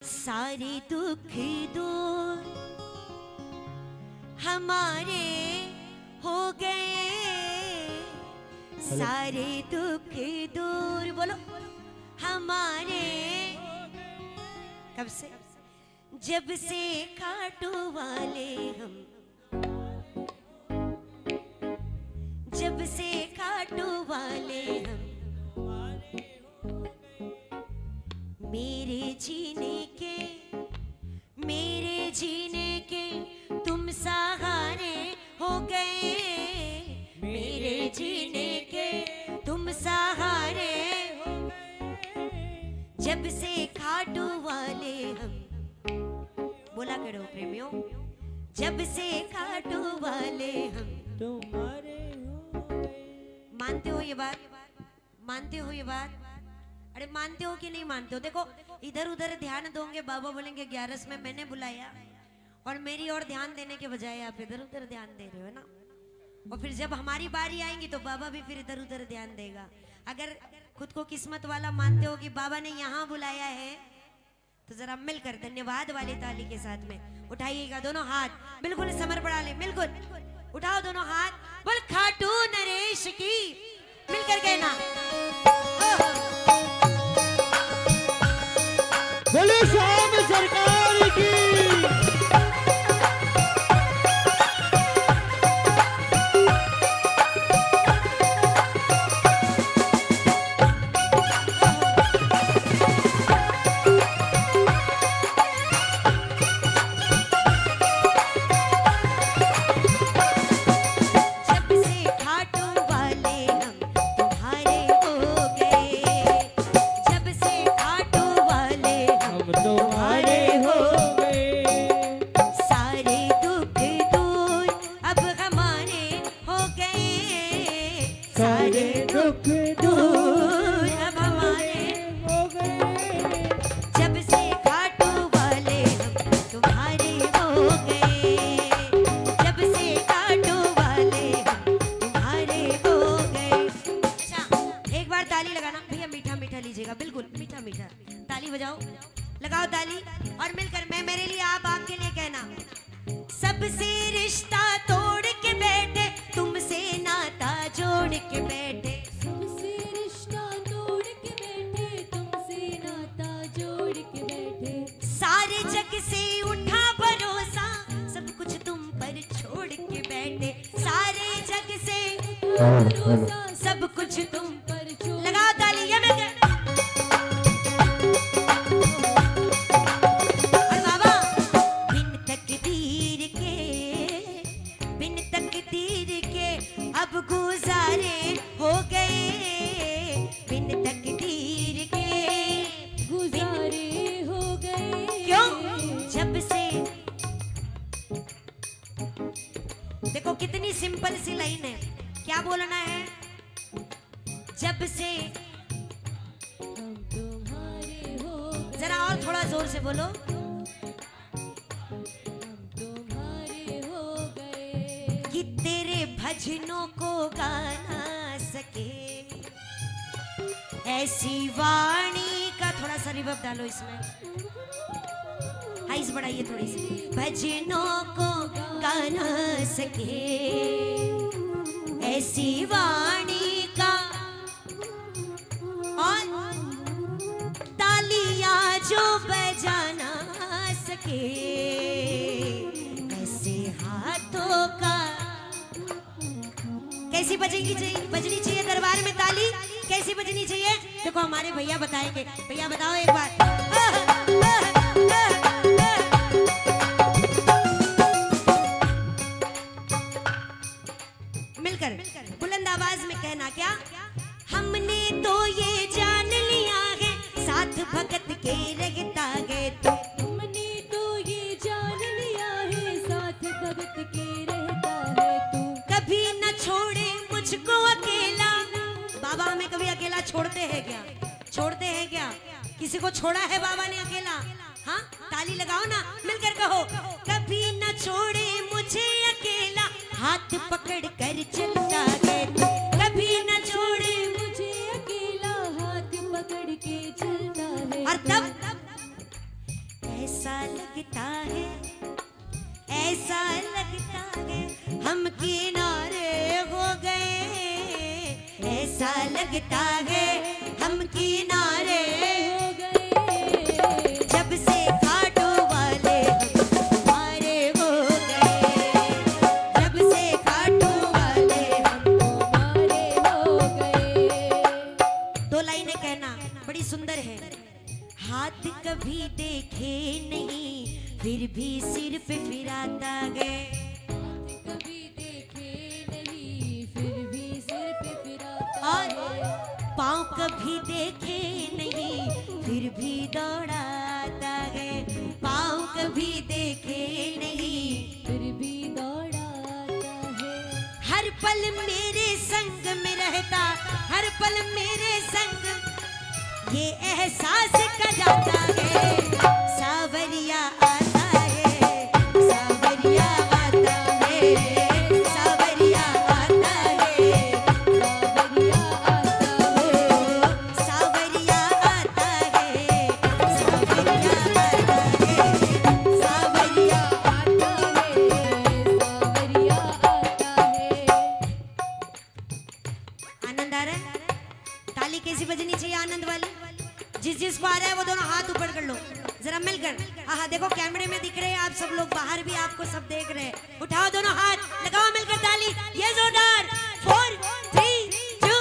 सारे दुख दूर हमारे हो गए, सारे दुख दूर बोलो हमारे। कब से? जब से खाटू वाले हम, जब से खाटू वाले हम, मेरे जीने के, मेरे जीने के तुम सहारे हो गए, मेरे जीने के तुम सहारे हो गए। जब से खाटू वाले हम, बोला करो प्रेमियों, जब से खाटू वाले हम तुम्हारे हो गए। मानते हो ये बात? मानते हो ये बात? अरे मानते हो कि नहीं मानते हो? देखो इधर उधर ध्यान दोगे, बाबा बोलेंगे 11 में मैंने बुलाया, और मेरी ओर ध्यान देने के बजाय आप इधर उधर ध्यान दे रहे हो ना। और फिर जब हमारी बारी आएगी तो बाबा भी फिर इधर उधर ध्यान देगा। अगर खुद को किस्मत वाला मानते हो कि बाबा ने यहाँ बुलाया है, तो जरा मिलकर धन्यवाद वाली ताली के साथ में उठाइएगा दोनों हाथ, बिल्कुल समर्पणा ले, बिल्कुल उठाओ दोनों हाथ, बोल खाटू नरेश की, मिलकर कहना बोले स्वामी सरकार की। बिल्कुल मीठा मीठा ताली बजाओ, लगाओ ताली, और मिलकर मैं मेरे लिए आप आपके लिए कहना, सबसे रिश्ता तोड़ के बैठे, तुमसे नाता जोड़ के बैठे, सबसे रिश्ता तोड़ के बैठे, तुमसे नाता जोड़ के बैठे, सारे जग से उठा भरोसा, सब कुछ तुम पर छोड़ के बैठे, सारे जग से भरोसा सब कुछ तुम पर छोड़, लगाओ ताली, ये मैं अब गुजारे हो गए, बिन तकदीर के गुजारे हो गए। क्यों? जब से, देखो कितनी सिंपल सी लाइन है, क्या बोलना है? जब से हम तुम्हारे हो गए, जरा और थोड़ा जोर से बोलो, हम तुम्हारे हो गए, कि तेरे भजनों को गा ना सके, ऐसी वाणी का थोड़ा सा रिवर्ब डालो इसमें, हाइस बढ़ाइए थोड़ी सी, भजनों को गा ना सके, ऐसी वाणी का, और तालियां जो बजा ना सके, ऐसे हाथों का, कैसी बजनी चाहिए दरबार में ताली, कैसी बजनी चाहिए? देखो हमारे भैया बताएंगे, भैया बताओ एक बार, मिलकर बुलंद आवाज में कहना, क्या? हमने तो ये जान लिया है, साथ भगत के रहता है तो, हमने तो ये जान लिया है, साथ भगत के रहता है तू, कभी न छोड़े मुझको अकेला। बाबा हमें कभी अकेला छोड़ते हैं क्या? छोड़ते हैं क्या? किसी को छोड़ा है बाबा ने अकेला? हाँ, ताली लगाओ ना, मिलकर कहो, कभी न छोड़े मुझे अकेला, हाथ पकड़ कर चलता है, कभी न छोड़े मुझे अकेला, हाथ पकड़ के चलता है। और तब ऐसा लगता है हम किनारे हो गए, ऐसा लगता है हम किनारे हो गए। जब से खाटू वाले हमारे हो गए, जब से खाटू वाले हमारे हो गए। दो लाइनें कहना बड़ी सुंदर है। हाथ कभी देखे नहीं फिर भी सिर पे फिराता है, कभी देखे नहीं फिर भी सिर पे फिराता और है। पाँव कभी देखे नहीं फिर भी दौड़ाता है, पाँव कभी देखे नहीं फिर भी दौड़ाता है। हर पल मेरे संग में रहता, हर पल मेरे संग ये एहसास कर जाता है। सावरिया आता है, सावरिया आता है, सावरिया आता है, सावरिया आता है। सावरिया आता है, सावरिया आता है, सावरिया आता है, सावरिया आता है। आनंद आ रहा है? ताली कैसी बजनी चाहिए आनंद वाली? जिसको आ रहा है वो दोनों हाथ ऊपर कर लो जरा मिलकर। हाँ देखो कैमरे में दिख रहे हैं आप सब लोग, बाहर भी आपको सब देख रहे हैं। उठाओ दोनों हाथ, लगाओ मिलकर ताली, ये जोरदार। 4 3 2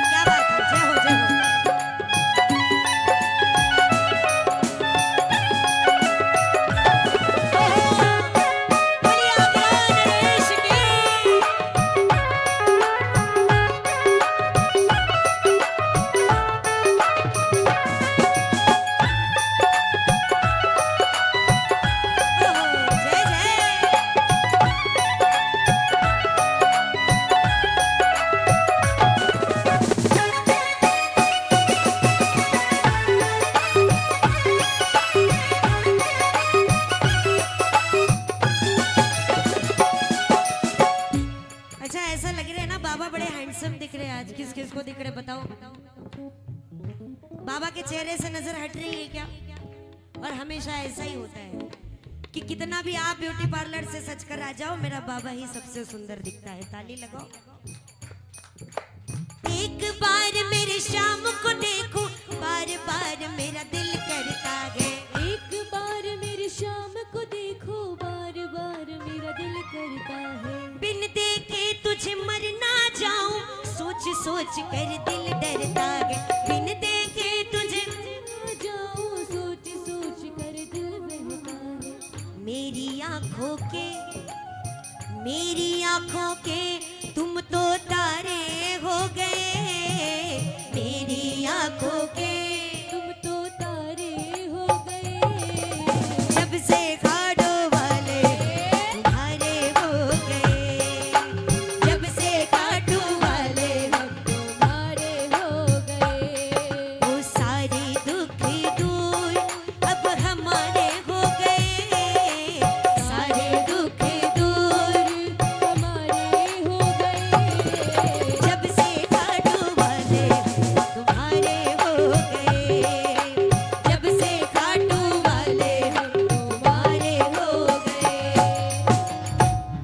क्या बात है, जय हो जय हो। बोलिए आग्रह नरेश की। जय जय। अच्छा ऐसा लग रहा है ना बाबा बड़े हैंडसम दिख रहे हैं आज। किस किस को दिख रहे बताओ? बाबा के चेहरे से नजर हट रही है क्या? और हमेशा ऐसा ही होता है कि कितना भी आप ब्यूटी पार्लर से सच कर आ जाओ, मेरा बाबा ही सबसे सुंदर दिखता है। ताली लगाओ। एक बार मेरे शाम को देखो, बार बार मेरा दिल करता है। एक बार मेरी शाम को देखो, बार बार मेरा दिल करता है। बिन देखे तुझे मर ना जाऊं, सोच सोच कर दिल डरता है। बिन देखे तुझे जाऊं, सोच सोच कर दिल बहता है। मेरी आंखों के तुम तो तारे हो गए, मेरी आंखों के तुम तो तारे हो गए। जब से खाड़ो वाले तुम्हारे हो गए, जब से खाटू वाले हम तुम्हारे हो गए। वो सारे दुख दूर अब हमारे हो गए, सारे दुख दूर हमारे हो गए। जब से खाटू वाले तुम्हारे हो गए, जब से खाटू वाले तुम्हारे हो गए।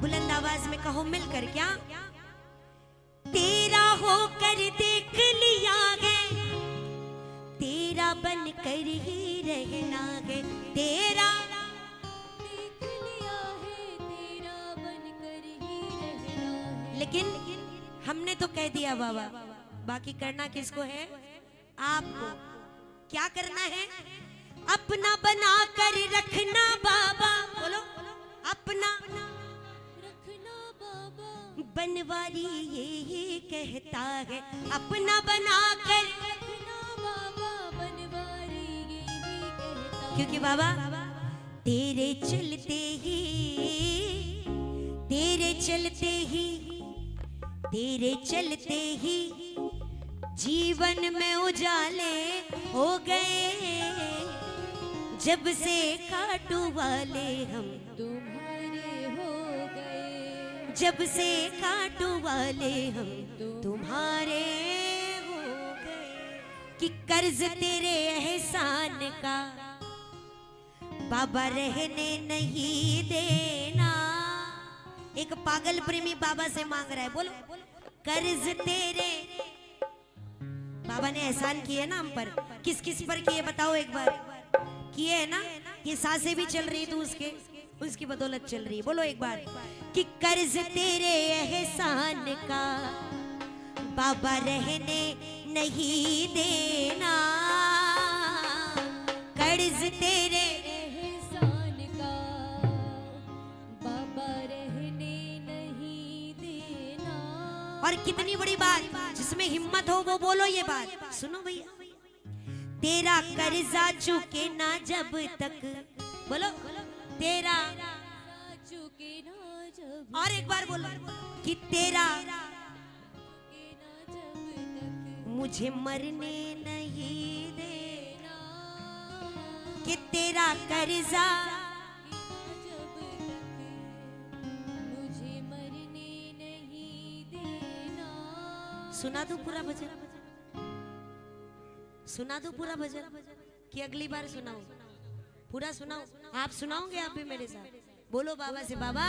बुलंद आवाज में कहो मिलकर क्या? तेरा होकर देख लिया है, तेरा बनकर ही रहना है। तेरा देख लिया है, तेरा बनकर ही रहना है। लेकिन हमने तो कह दिया बाबा, बाकी करना किसको है? आपको। क्या करना है? अपना बना कर रखना बाबा। बोलो अपना रखना बाबा, बनवारी यही कहता है, अपना बना कर। रखना बाबा, बनवारी यही कहता। क्योंकि बाबा तेरे चलते ही, तेरे चलते ही, तेरे चलते ही जीवन में उजाले हो गए। जब से खाटू वाले हम, तुम्हारे हो गए। जब से खाटू वाले हम तुम्हारे हो गए। कि कर्ज तेरे एहसान का बाबा रहने नहीं देना। एक पागल प्रेमी बाबा से मांग रहा है, बोलो कर्ज तेरे। बाबा ने एहसान किए ना हम पर, किस किस पर किए बताओ एक बार। किए है ना, ये सांसें भी चल रही तो उसकी बदौलत चल रही है। बोलो एक बार कि कर्ज तेरे एहसान का बाबा रहने नहीं देना। कर्ज तेरे एहसान का बाबा रहने नहीं देना। और कितनी बड़ी बात, जिसमें हिम्मत हो वो बोलो ये बात। सुनो भैया, तेरा कर्जा चुके ना जब तक, बोलो तेरा चुके ना जब और एक बार बोलो कि तेरा चुके ना जब तक मुझे मरने नहीं देना। कि तेरा कर्जा जब तक मुझे मरने नहीं देना। सुना दो पूरा भजन, सुना दो पूरा भजन कि अगली बार सुनाओ? पूरा सुनाओ। आप सुनाओगे आप भी मेरे साथ? बोलो बाबा से, बाबा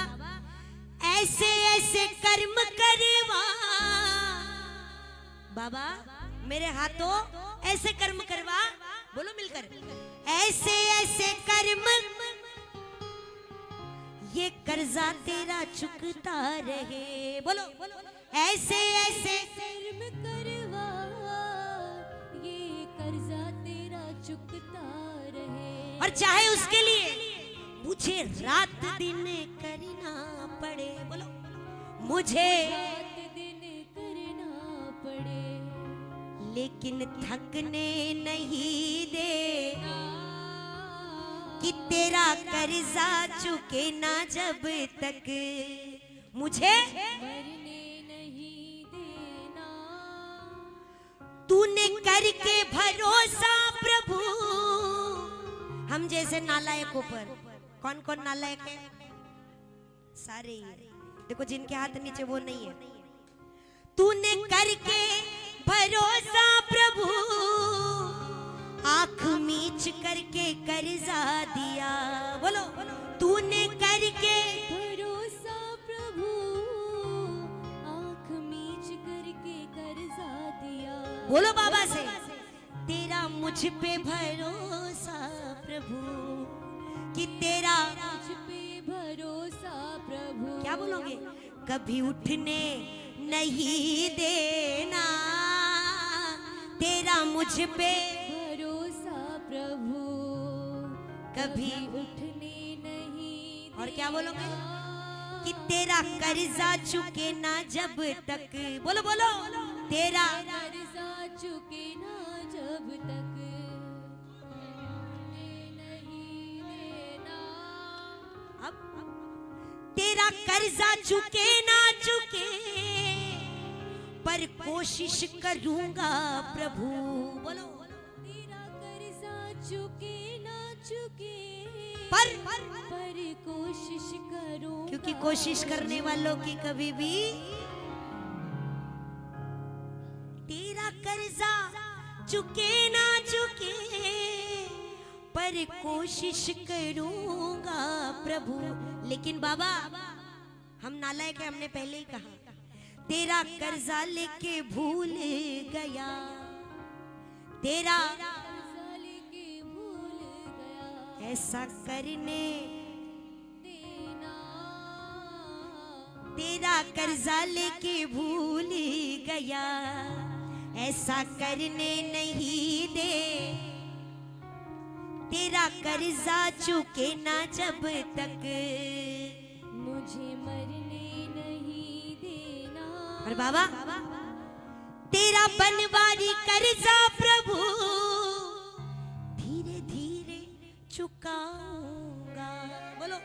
ऐसे ऐसे कर्म करवा। बाबा मेरे हाथों ऐसे कर्म करवा, बोलो मिलकर, ऐसे ऐसे कर्म ये कर्जा तेरा चुकता रहे। बोलो ऐसे ऐसे कर्म करवा ये कर्जा तेरा चुकता रहे। और चाहे उसके लिए मुझे रात दिन करना पड़े। बोलो मुझे रात दिन करना पड़े लेकिन थकने नहीं देना। कि तेरा कर्जा चुके ना जब तक मुझे मरने नहीं देना। तूने करके भरोसा प्रभु हम जैसे नालायकों पर। कौन कौन नालायक है? सारे ही हैं। देखो जिनके हाथ नीचे वो नहीं है। तूने करके भरोसा प्रभु आंख मीच करके कर्जा दिया। बोलो तूने करके भरोसा प्रभु आंख मीच करके कर्जा दिया। बोलो बाबा से, तेरा मुझ पे भरोसा प्रभु। कि तेरा मुझ पे भरोसा प्रभु। क्या बोलोगे? कभी उठने नहीं देना। तेरा मुझ पे भरोसा प्रभु कभी उठने नहीं और क्या बोलोगे? देना। कि तेरा कर्जा चुके ना जब तक। बोलो बोलो तेरा कर्जा चुके ना जब तक नहीं देना। अब तेरा कर्जा चुके ना चुके पर कोशिश करूंगा प्रभु। बोलो तेरा कर्जा चुके ना चुके पर कोशिश करूं। क्योंकि कोशिश करने वालों की कभी भी तेरा कर्जा चुके ना चुके पर कोशिश करूंगा प्रभु। लेकिन बाबा हम नालायक है, हमने पहले ही कहा तेरा कर्जा लेके भूल गया। तेरा कर्जा लेके भूल गया ऐसा करने देना। तेरा कर्जा लेके भूल गया ऐसा करने नहीं दे। तेरा कर्जा चुके ना जब तक मुझे मरने नहीं देना। और बाबा तेरा बनवारी कर्जा प्रभु धीरे धीरे चुकाऊंगा। बोलो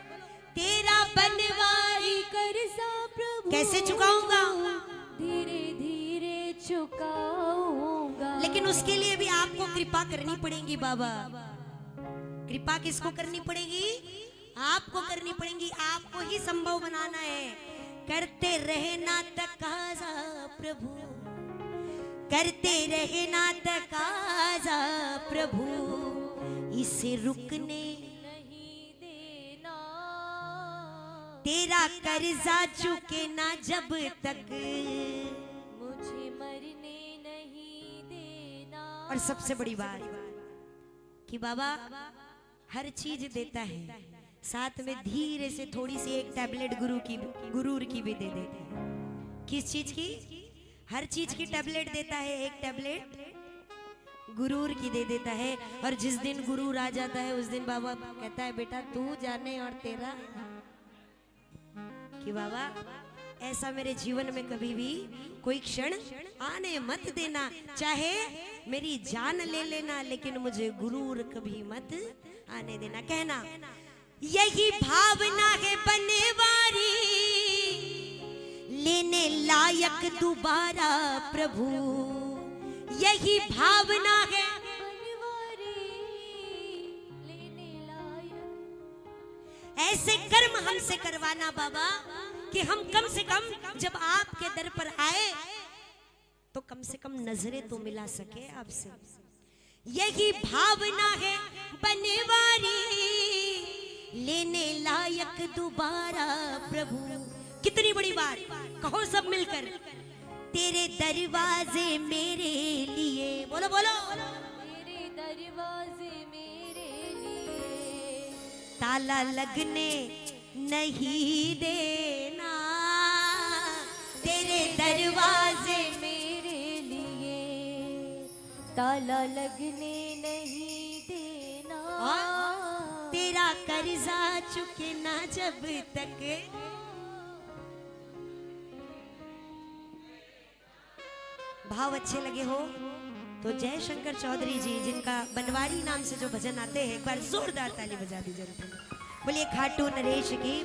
तेरा बनवारी कर्जा प्रभु कैसे चुकाऊंगा? धीरे धीरे चुकाऊंगा। लेकिन उसके लिए भी आपको कृपा करनी पड़ेगी बाबा। कृपा किसको करनी पड़ेगी? आपको करनी पड़ेगी। आपको ही संभव बनाना है। करते रहना तकाजा प्रभु करते रहना तकाजा प्रभु, इसे रुकने नहीं देना, तेरा कर्जा चुके ना जब तक। मुझे मरने नहीं देना। और सबसे बड़ी बात कि बाबा हर चीज देता है, साथ में धीरे से थोड़ी सी एक टैबलेट गुरूर की भी दे देते हैं। किस चीज की? हर चीज की टैबलेट देता है, एक टैबलेट गुरूर की दे देता है। और जिस दिन गुरूर आ जाता है उस दिन बाबा कहता है बेटा तू जाने और तेरा, कि बाबा ऐसा मेरे जीवन में कभी भी कोई क्षण आने मत देना, चाहे मेरी जान ले लेना, लेकिन मुझे गुरूर कभी मत आने देना। कहना यही भावना है बनवारी, लेने लायक दोबारा प्रभु, यही भावना है बनवारी लेने लायक। ऐसे कर्म हमसे करवाना बाबा कि हम कम से कम जब आपके दर पर आए तो कम से कम नजरें तो मिला सके आपसे। यही भावना है बनवारी, लेने लायक दोबारा प्रभु। कितनी बड़ी बात, कहो सब मिलकर, तेरे दरवाजे मेरे लिए, बोलो बोलो, तेरे दरवाजे मेरे लिए ताला लगने नहीं देना, तेरे दरवाजे मेरे लिए ताला लगने नहीं देना। तेरा कर्जा चुके ना जब तक। भाव अच्छे लगे हो तो जय शंकर चौधरी जी, जिनका बनवारी नाम से जो भजन आते हैं, एक बार जोरदार ताली बजा दीजिए। बोलिए खाटू नरेश की